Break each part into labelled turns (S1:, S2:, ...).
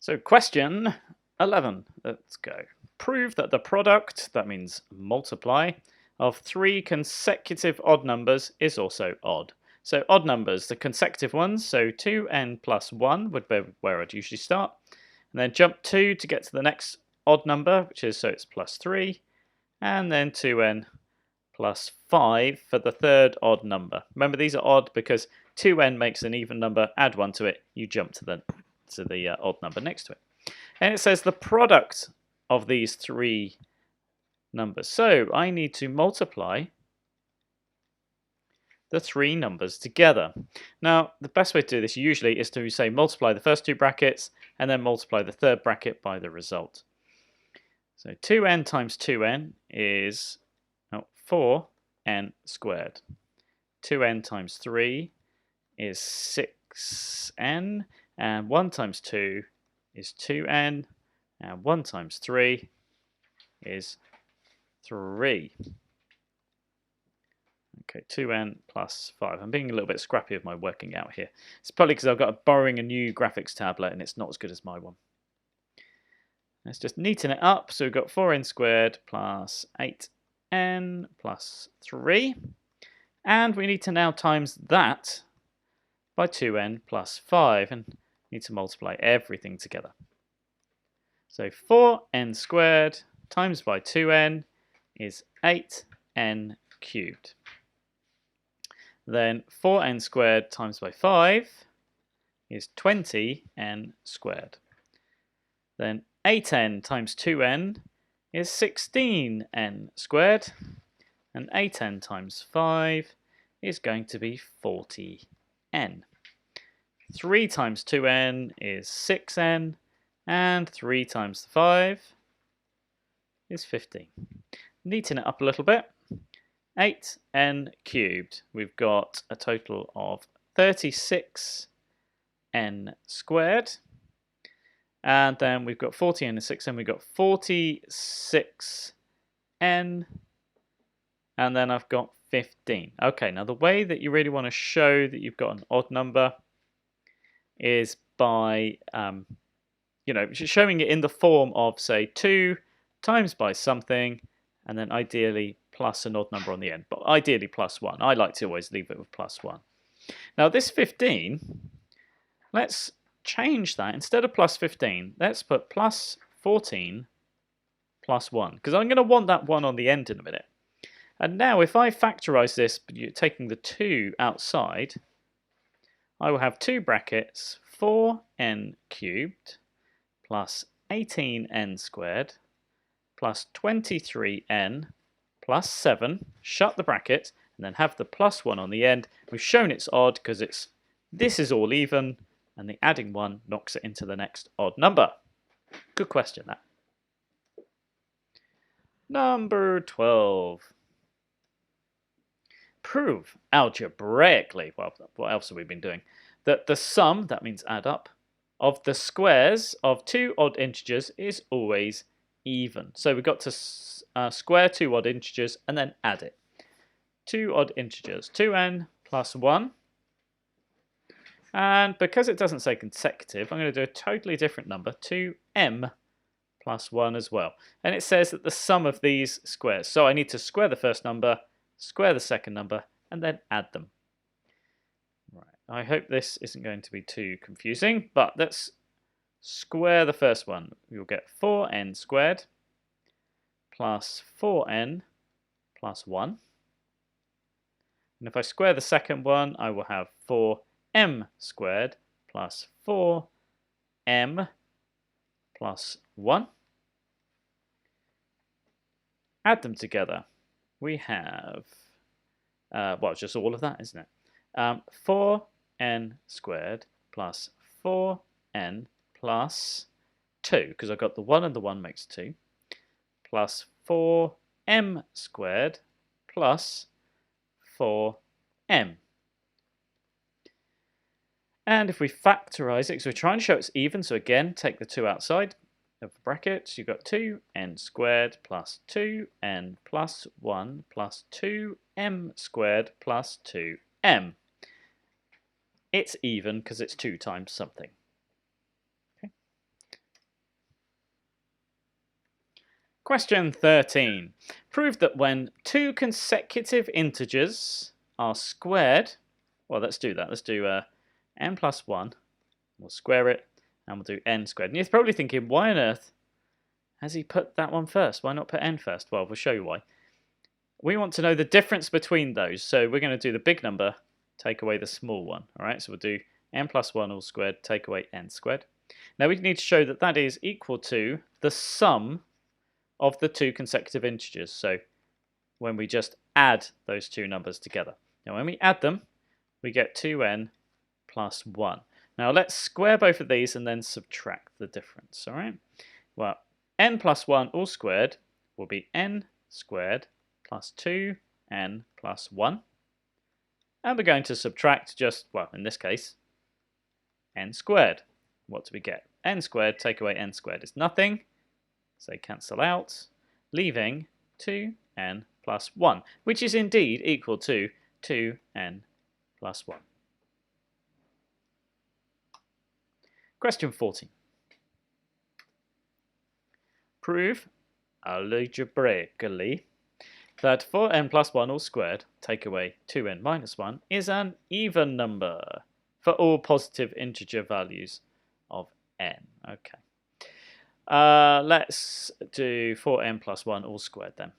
S1: So question 11, let's go. Prove that the product, that means multiply, of three consecutive odd numbers is also odd. So odd numbers, the consecutive ones, so 2n plus 1 would be where I'd usually start. And then jump 2 to get to the next odd number, which is, so it's plus 3. And then 2n plus 5 for the third odd number. Remember, these are odd because 2n makes an even number, add 1 to it, you jump to the odd number next to it. And it says the product of these three numbers. So I need to multiply the three numbers together. Now, the best way to do this usually is to say multiply the first two brackets and then multiply the third bracket by the result. So 2n times 2n is 4n squared. 2n times 3 is 6n, and 1 times 2 is 2n, and 1 times 3 is 3. Okay, 2n plus 5. I'm being a little bit scrappy with my working out here. It's probably because I've got borrowing a new graphics tablet and it's not as good as my one. Let's just neaten it up. So we've got 4n squared plus 8n plus 3. And we need to now times that by 2n plus 5 and need to multiply everything together. So 4n squared times by 2n is 8n cubed. Then 4n squared times by 5 is 20n squared. Then 8n times 2n is 16n squared. And 8n times 5 is going to be 40n. 3 times 2n is 6n. And 3 times 5 is 15. Neaten it up a little bit. 8n cubed. We've got a total of 36n squared. And then we've got 40n and 6n. We've got 46n. And then I've got 15. Okay, now the way that you really want to show that you've got an odd number is by showing it in the form of, say, 2 times by something, and then ideally plus an odd number on the end, but ideally plus 1. I like to always leave it with plus 1. Now this 15, let's change that. Instead of plus 15, let's put plus 14 plus 1, because I'm going to want that 1 on the end in a minute. And now if I factorize this, taking the 2 outside, I will have 2 brackets, 4n cubed plus 18n squared plus 23n plus 7, shut the bracket, and then have the plus 1 on the end. We've shown it's odd because this is all even, and the adding 1 knocks it into the next odd number. Good question, that. Number 12. Prove algebraically, well, what else have we been doing, that the sum, that means add up, of the squares of two odd integers is always even. So we've got to square two odd integers and then add it. Two odd integers, 2n plus 1. And because it doesn't say consecutive, I'm going to do a totally different number, 2m plus 1 as well. And it says that the sum of these squares. So I need to square the first number, square the second number, and then add them. Right. I hope this isn't going to be too confusing, but let's square the first one. You'll get 4n squared plus 4n plus 1. And if I square the second one, I will have 4m squared plus 4m plus 1. Add them together. We have, well, just all of that, isn't it? 4n squared plus 4n plus 2, because I've got the 1 and the 1 makes 2, plus 4m squared plus 4m. And if we factorize it, because we're trying to show it's even, so again, take the 2 outside of the brackets, you've got 2n squared plus 2n plus 1 plus 2m squared plus 2m. It's even because it's 2 times something. Okay. Question 13. Prove that when two consecutive integers are squared, well, let's do that. Let's do n plus 1. We'll square it, and we'll do n squared. And you're probably thinking, why on earth has he put that one first? Why not put n first? Well, we'll show you why. We want to know the difference between those. So we're going to do the big number, take away the small one. All right, so we'll do n plus 1 all squared, take away n squared. Now we need to show that that is equal to the sum of the two consecutive integers. So when we just add those two numbers together. Now when we add them, we get 2n plus 1. Now let's square both of these and then subtract the difference. All right. Well, n plus 1 all squared will be n squared plus 2n plus 1. And we're going to subtract just, well, in this case, n squared. What do we get? N squared, take away n squared is nothing. So cancel out, leaving 2n plus 1, which is indeed equal to 2n plus 1. Question 14. Prove algebraically that 4n plus 1 all squared, take away 2n minus 1, is an even number for all positive integer values of n. Okay. Let's do 4n plus 1 all squared then.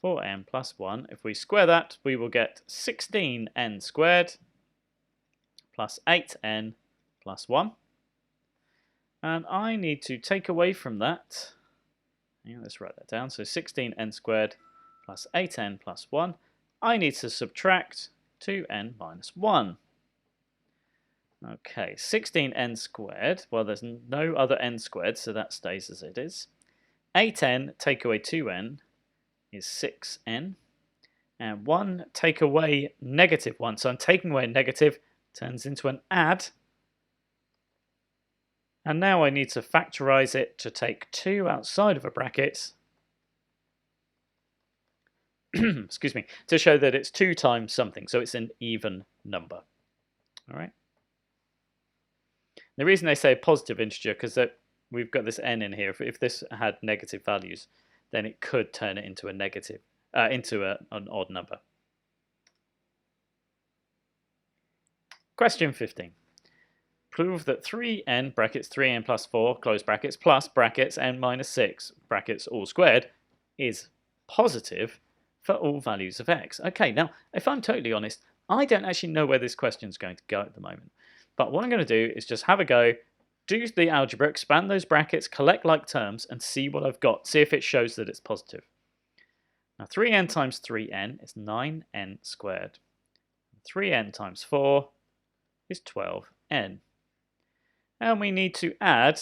S1: 4n plus 1, if we square that, we will get 16n squared plus 8n plus 1. And I need to take away from that, let's write that down, so 16n squared plus 8n plus 1. I need to subtract 2n minus 1. Okay, 16n squared, well there's no other n squared, so that stays as it is. 8n take away 2n is 6n. And 1 take away negative 1, so I'm taking away a negative, turns into an add. And now I need to factorize it to take 2 outside of a bracket. Excuse me, to show that it's 2 times something, so it's an even number. All right. The reason they say positive integer, because we've got this n in here. If this had negative values, then it could turn it into a negative, an odd number. Question 15. Prove that 3n brackets 3n plus 4 close brackets plus brackets n minus 6 brackets all squared is positive for all values of x. Okay, now if I'm totally honest, I don't actually know where this question is going to go at the moment. But what I'm going to do is just have a go, do the algebra, expand those brackets, collect like terms, and see what I've got. See if it shows that it's positive. Now 3n times 3n is 9n squared. 3n times 4 is 12n. And we need to add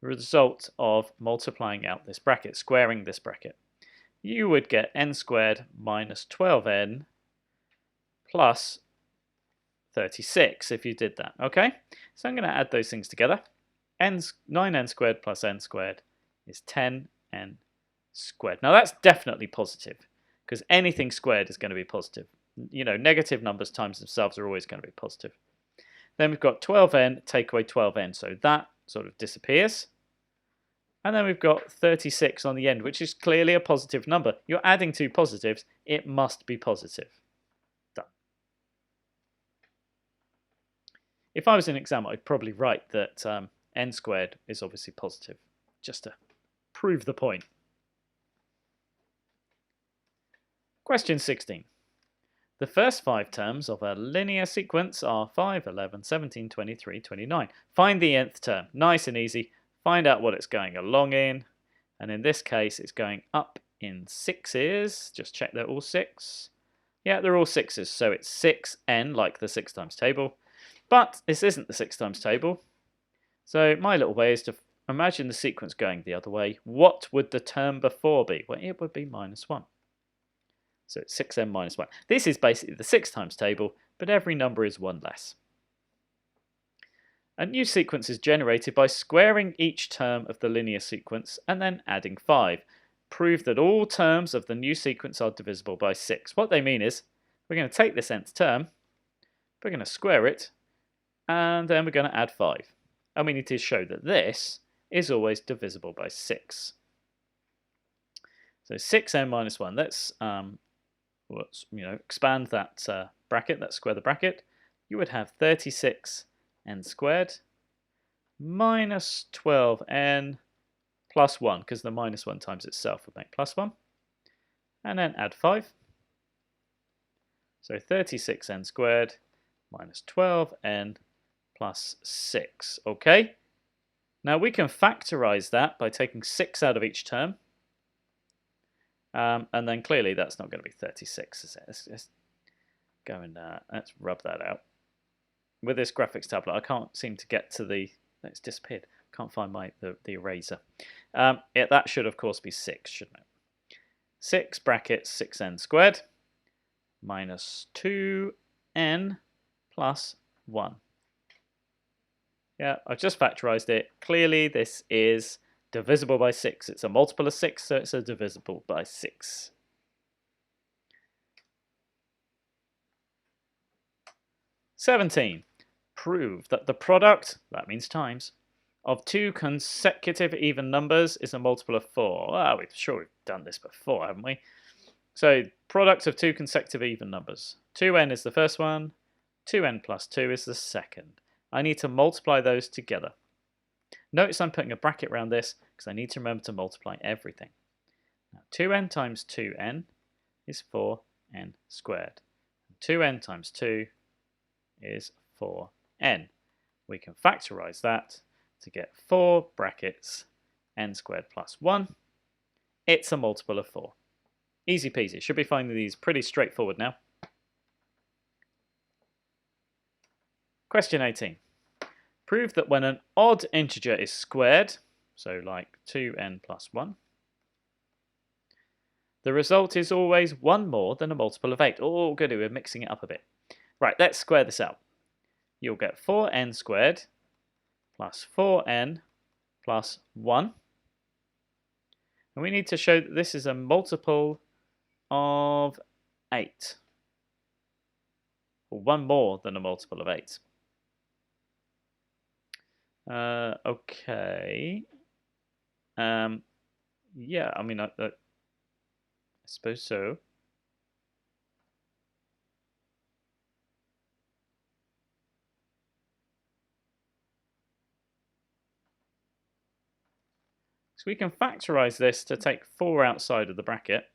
S1: the result of multiplying out this bracket, squaring this bracket. You would get n squared minus 12n plus 36 if you did that. Okay, so I'm going to add those things together. 9n squared plus n squared is 10n squared. Now that's definitely positive, because anything squared is going to be positive. You know, negative numbers times themselves are always going to be positive. Then we've got 12n, take away 12n, so that sort of disappears. And then we've got 36 on the end, which is clearly a positive number. You're adding two positives, it must be positive. Done. If I was in an exam, I'd probably write that n squared is obviously positive, just to prove the point. Question 16. The first 5 terms of a linear sequence are 5, 11, 17, 23, 29. Find the nth term. Nice and easy. Find out what it's going along in. And in this case, it's going up in 6s. Just check they're all 6. Yeah, they're all 6s. So it's 6n, like the 6 times table. But this isn't the 6 times table. So my little way is to imagine the sequence going the other way. What would the term before be? Well, it would be minus 1. So it's 6n minus 1. This is basically the 6 times table, but every number is 1 less. A new sequence is generated by squaring each term of the linear sequence and then adding 5. Prove that all terms of the new sequence are divisible by 6. What they mean is, we're going to take this nth term, we're going to square it, and then we're going to add 5. And we need to show that this is always divisible by 6. So 6n minus 1. Let's expand that bracket. Let's square the bracket. You would have 36n squared minus 12n plus 1, because the minus 1 times itself would make plus 1. And then add 5. So 36n squared minus 12n plus 6. Okay. Now we can factorize that by taking 6 out of each term. And then clearly that's not going to be 36, is it? Let's go and let's rub that out. With this graphics tablet, I can't seem to get to the... It's disappeared. Can't find the eraser. That should, of course, be 6, shouldn't it? 6 brackets 6n squared minus 2n plus 1. Yeah, I've just factorized it. Clearly, this is divisible by 6. It's a multiple of 6, so it's a divisible by 6. (17) Prove that the product, that means times, of two consecutive even numbers is a multiple of 4. Well, we've done this before, haven't we? So, product of two consecutive even numbers. 2n is the first one, 2n plus 2 is the second. I need to multiply those together. Notice I'm putting a bracket around this because I need to remember to multiply everything. Now, 2n times 2n is 4n squared. 2n times 2 is 4n. We can factorize that to get 4 brackets n squared plus 1. It's a multiple of 4. Easy peasy. Should be finding these pretty straightforward now. Question 18. Prove that when an odd integer is squared, so like 2n plus 1, the result is always 1 more than a multiple of 8. Oh, goody, we're mixing it up a bit. Right, let's square this out. You'll get 4n squared plus 4n plus 1. And we need to show that this is a multiple of 8. Or 1 more than a multiple of 8. Okay. Yeah, I mean, I suppose so. So we can factorize this to take 4 outside of the bracket.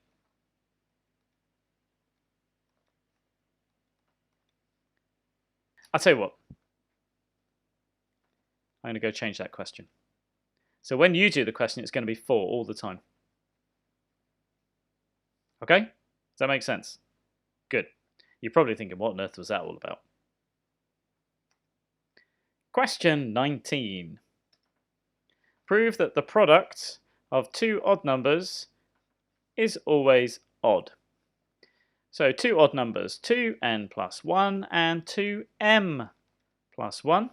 S1: I'll tell you what. I'm going to go change that question. So when you do the question, it's going to be 4 all the time. Okay? Does that make sense? Good. You're probably thinking, what on earth was that all about? Question 19. Prove that the product of two odd numbers is always odd. So 2 odd numbers, 2n plus 1 and 2m plus 1.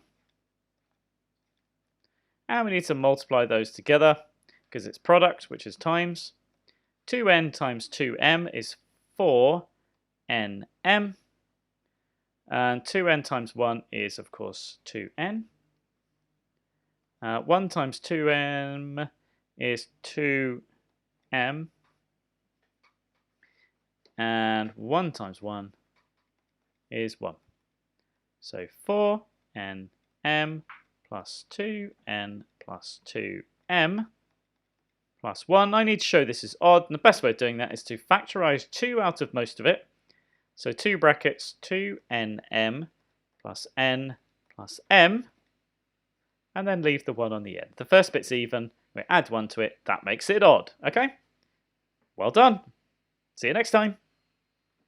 S1: And we need to multiply those together because it's product, which is times. 2n times 2m is 4nm. And 2n times 1 is, of course, 2n. 1 times 2m is 2m. And 1 times 1 is 1. So 4nm plus 2n plus 2m plus 1. I need to show this is odd, and the best way of doing that is to factorize 2 out of most of it. So 2 brackets 2nm plus n plus m, and then leave the 1 on the end. The first bit's even, we add 1 to it, that makes it odd. Okay? Well done. See you next time.